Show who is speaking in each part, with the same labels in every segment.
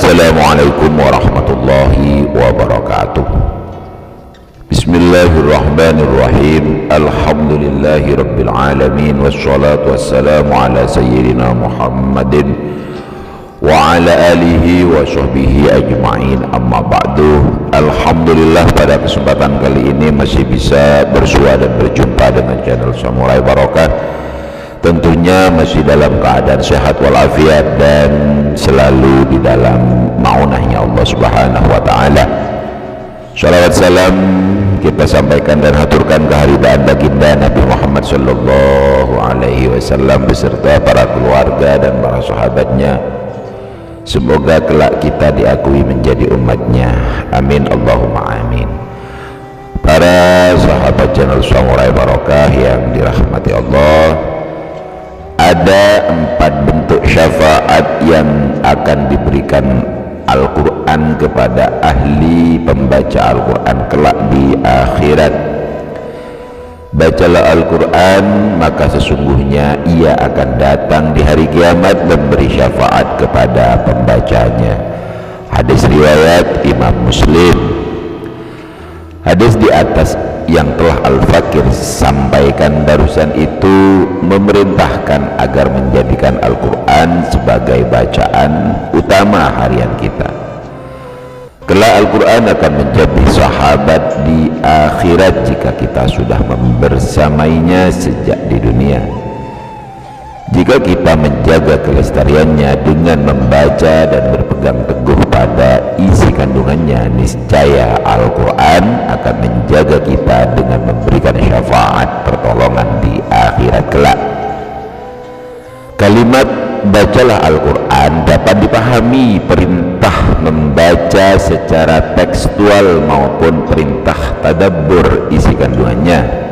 Speaker 1: Assalamualaikum warahmatullahi wabarakatuh. Bismillahirrahmanirrahim. Alhamdulillahi rabbil alamin. Wassalatu wassalamu ala sayyidina Muhammadin wa ala alihi wa sahbihi ajma'in, amma ba'du. Alhamdulillah, pada kesempatan kali ini masih bisa bersua dan berjumpa dengan channel Samurai Barokah. Tentunya masih dalam keadaan sehat walafiat dan selalu di dalam maunahnya Allah Subhanahu wa ta'ala. Salawat salam kita sampaikan dan haturkan kehadiran baginda Nabi Muhammad sallallahu alaihi wasallam beserta para keluarga dan para sahabatnya. Semoga kelak kita diakui menjadi umatnya. Amin Allahumma amin. Para sahabat channel Samurai Barokah yang dirahmati Allah, ada 4 bentuk syafaat yang akan diberikan Al-Quran kepada ahli pembaca Al-Quran kelak di akhirat. Bacalah Al-Quran, maka sesungguhnya ia akan datang di hari kiamat memberi syafaat kepada pembacanya. Hadis riwayat Imam Muslim. Hadis di atas yang telah Al-Fakir sampaikan barusan itu memerintahkan agar menjadikan Al-Quran sebagai bacaan utama harian kita. Kelak Al-Quran akan menjadi sahabat di akhirat jika kita sudah membersamainya sejak di dunia. Jika kita menjaga kelestariannya dengan membaca dan berpegang teguh pada isi kandungannya, niscaya Al-Quran akan menjaga kita dengan memberikan syafaat pertolongan di akhirat kelak. Kalimat bacalah Al-Quran dapat dipahami perintah membaca secara tekstual maupun perintah tadabbur isi kandungannya.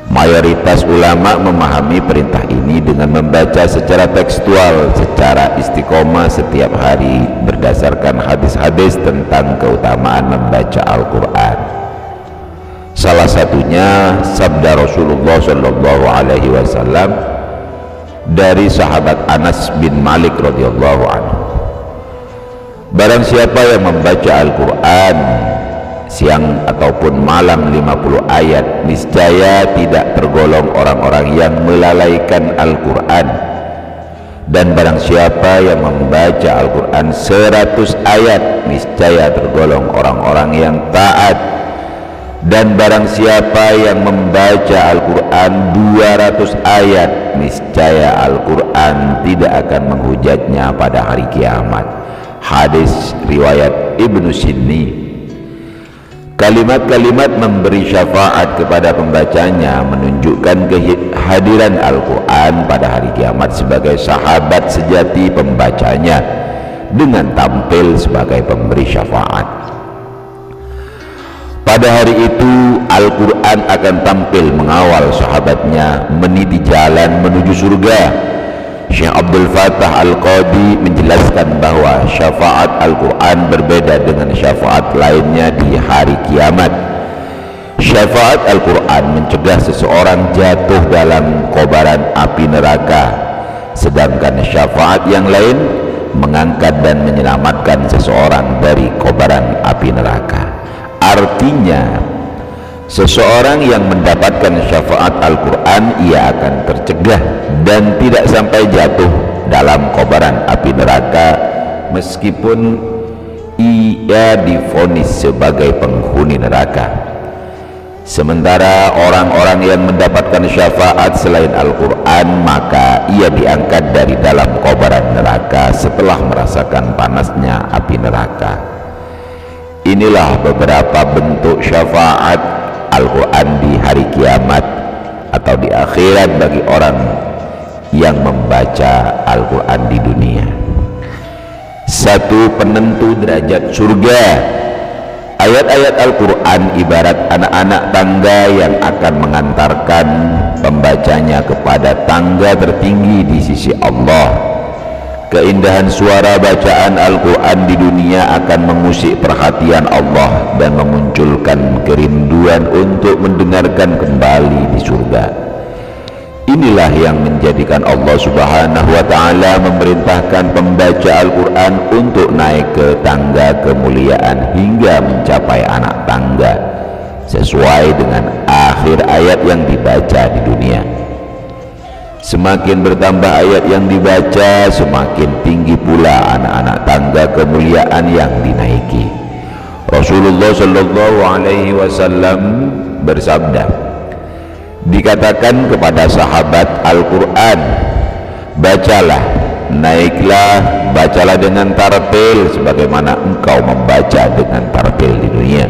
Speaker 1: Mayoritas ulama memahami perintah ini dengan membaca secara tekstual, secara istiqomah setiap hari berdasarkan hadis-hadis tentang keutamaan membaca Al-Quran. Salah satunya sabda Rasulullah Shallallahu Alaihi Wasallam dari sahabat Anas bin Malik radhiyallahu anhu. Barang siapa yang membaca Al-Quran siang ataupun malam 50 ayat, niscaya tidak tergolong orang-orang yang melalaikan Al-Quran. Dan barang siapa yang membaca Al-Quran 100 ayat, niscaya tergolong orang-orang yang taat. Dan barang siapa yang membaca Al-Quran 200 ayat, niscaya Al-Quran tidak akan menghujatnya pada hari kiamat. Hadis riwayat Ibnu Sinni. Kalimat-kalimat memberi syafaat kepada pembacanya menunjukkan kehadiran Al-Quran pada hari kiamat sebagai sahabat sejati pembacanya dengan tampil sebagai pemberi syafaat. Pada hari itu Al-Quran akan tampil mengawal sahabatnya meniti jalan menuju surga. Syekh Abdul Fattah Al-Qadi menjelaskan bahwa syafaat Al-Quran berbeda dengan syafaat lainnya di hari kiamat. Syafaat Al-Quran mencegah seseorang jatuh dalam kobaran api neraka, sedangkan syafaat yang lain mengangkat dan menyelamatkan seseorang dari kobaran api neraka. Artinya, seseorang yang mendapatkan syafaat Al-Quran ia akan tercegah dan tidak sampai jatuh dalam kobaran api neraka meskipun ia divonis sebagai penghuni neraka. Sementara orang-orang yang mendapatkan syafaat selain Al-Quran, maka ia diangkat dari dalam kobaran neraka setelah merasakan panasnya api neraka. Inilah beberapa bentuk syafaat Al-Quran di hari kiamat atau di akhirat bagi orang yang membaca Al-Quran di dunia. 1. Penentu derajat surga. Ayat-ayat Al-Quran ibarat anak-anak tangga yang akan mengantarkan pembacanya kepada tangga tertinggi di sisi Allah. Keindahan suara bacaan Al-Quran di dunia akan mengusik perhatian Allah dan memunculkan kerinduan untuk mendengarkan kembali di surga. Inilah yang menjadikan Allah Subhanahu wa ta'ala memerintahkan pembaca Al-Quran untuk naik ke tangga kemuliaan hingga mencapai anak tangga sesuai dengan akhir ayat yang dibaca di dunia. Semakin bertambah ayat yang dibaca, semakin tinggi pula anak-anak tangga kemuliaan yang dinaiki. Rasulullah Shallallahu Alaihi Wasallam bersabda, dikatakan kepada sahabat Al-Quran, bacalah, naiklah, bacalah dengan tartil sebagaimana engkau membaca dengan tartil di dunia,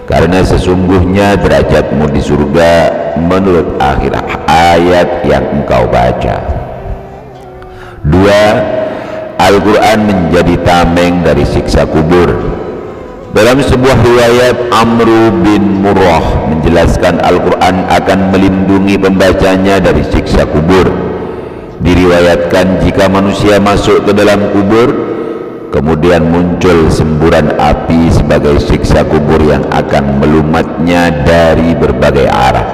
Speaker 1: karena sesungguhnya derajatmu di surga menurut akhir ayat yang engkau baca. 2. Al-Quran menjadi tameng dari siksa kubur. Dalam sebuah riwayat, Amru bin Murrah menjelaskan Al-Quran akan melindungi pembacanya dari siksa kubur. Diriwayatkan jika manusia masuk ke dalam kubur, kemudian muncul semburan api sebagai siksa kubur yang akan melumatnya dari berbagai arah,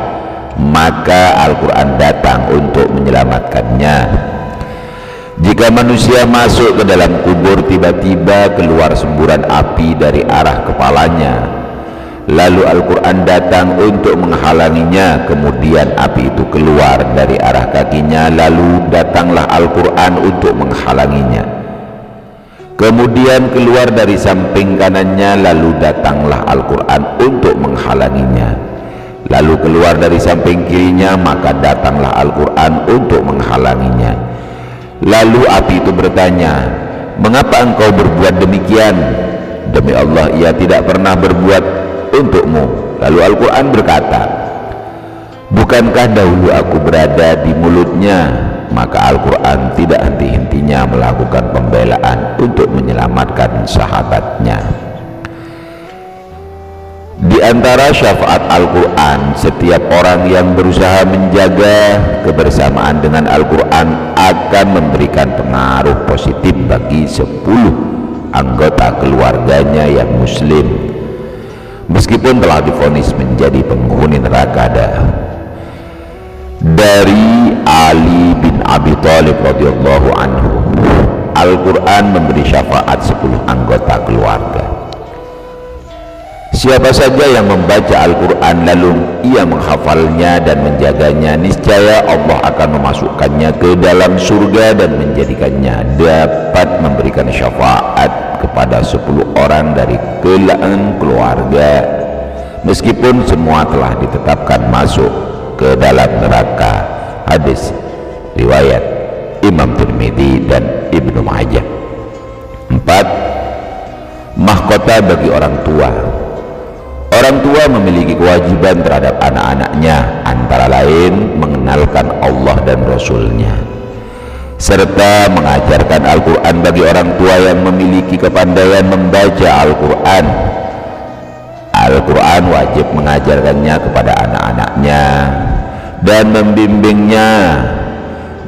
Speaker 1: maka Al-Quran datang untuk menyelamatkannya. Jika manusia masuk ke dalam kubur, tiba-tiba keluar semburan api dari arah kepalanya, lalu Al-Quran datang untuk menghalanginya. Kemudian api itu keluar dari arah kakinya, lalu datanglah Al-Quran untuk menghalanginya. Kemudian keluar dari samping kanannya, lalu datanglah Al-Quran untuk menghalanginya. Lalu keluar dari samping kirinya, maka datanglah Al-Quran untuk menghalanginya. Lalu api itu bertanya, mengapa engkau berbuat demikian? Demi Allah, ia tidak pernah berbuat untukmu. Lalu Al-Quran berkata, bukankah dahulu aku berada di mulutnya? Maka Al-Quran tidak henti-hentinya melakukan pembelaan untuk menyelamatkan sahabatnya. Di antara syafaat Al-Quran, setiap orang yang berusaha menjaga kebersamaan dengan Al-Quran akan memberikan pengaruh positif bagi 10 anggota keluarganya yang muslim, meskipun telah divonis menjadi penghuni neraka. Dari Ali bin Abi Thalib radhiyallahu anhu, Al-Quran memberi syafaat 10 anggota keluarga. Siapa saja yang membaca Al-Quran lalu ia menghafalnya dan menjaganya, niscaya Allah akan memasukkannya ke dalam surga dan menjadikannya dapat memberikan syafaat kepada 10 orang dari kalangan keluarga, meskipun semua telah ditetapkan masuk ke dalam neraka. Hadis riwayat Imam Tirmidzi dan Ibnu Majah. 4. Mahkota bagi orang tua. Orang tua memiliki kewajiban terhadap anak-anaknya, antara lain mengenalkan Allah dan Rasul-Nya, serta mengajarkan Al-Quran bagi orang tua yang memiliki kepandaian membaca Al-Quran. Al-Quran wajib mengajarkannya kepada anak-anaknya dan membimbingnya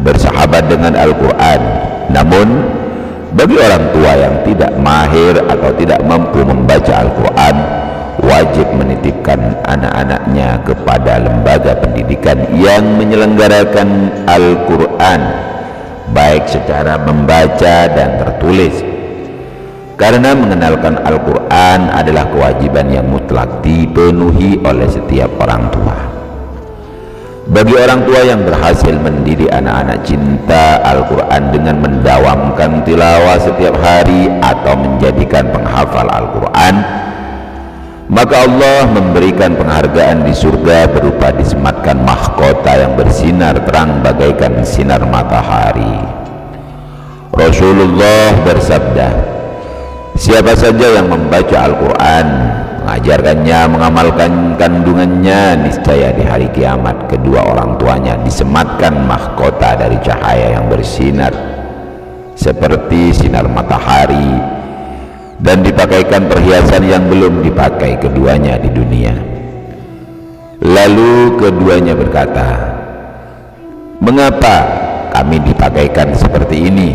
Speaker 1: bersahabat dengan Al-Quran. Namun bagi orang tua yang tidak mahir atau tidak mampu membaca Al-Quran, wajib menitipkan anak-anaknya kepada lembaga pendidikan yang menyelenggarakan Al-Quran, baik secara membaca dan tertulis, karena mengenalkan Al-Quran adalah kewajiban yang mutlak dipenuhi oleh setiap orang tua. Bagi orang tua yang berhasil mendidik anak-anak cinta Al-Quran dengan mendawamkan tilawah setiap hari atau menjadikan penghafal Al-Quran, maka Allah memberikan penghargaan di surga berupa disematkan mahkota yang bersinar terang bagaikan sinar matahari. Rasulullah bersabda, siapa saja yang membaca Al-Quran, mengajarkannya, mengamalkan kandungannya, niscaya di hari kiamat kedua orang tuanya disematkan mahkota dari cahaya yang bersinar seperti sinar matahari, dan dipakaikan perhiasan yang belum dipakai keduanya di dunia. Lalu keduanya berkata, mengapa kami dipakaikan seperti ini?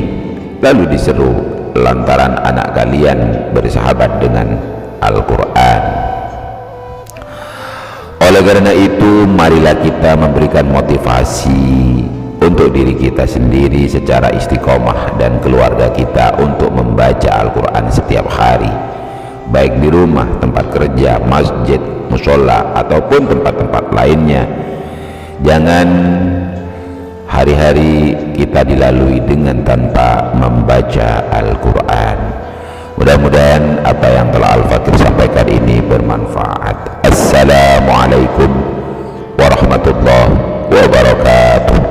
Speaker 1: Lalu diseru, lantaran anak kalian bersahabat dengan Al-Quran. Oleh Oleh karena itu, marilah kita memberikan motivasi untuk diri kita sendiri secara istiqomah dan keluarga kita untuk membaca Al-Quran setiap hari, baik di rumah, tempat kerja, masjid, musola, ataupun tempat-tempat lainnya. Jangan hari-hari kita dilalui dengan tanpa membaca Al-Quran. Mudah-mudahan apa yang telah Al-Fakir sampaikan ini bermanfaat. Assalamualaikum warahmatullahi wabarakatuh.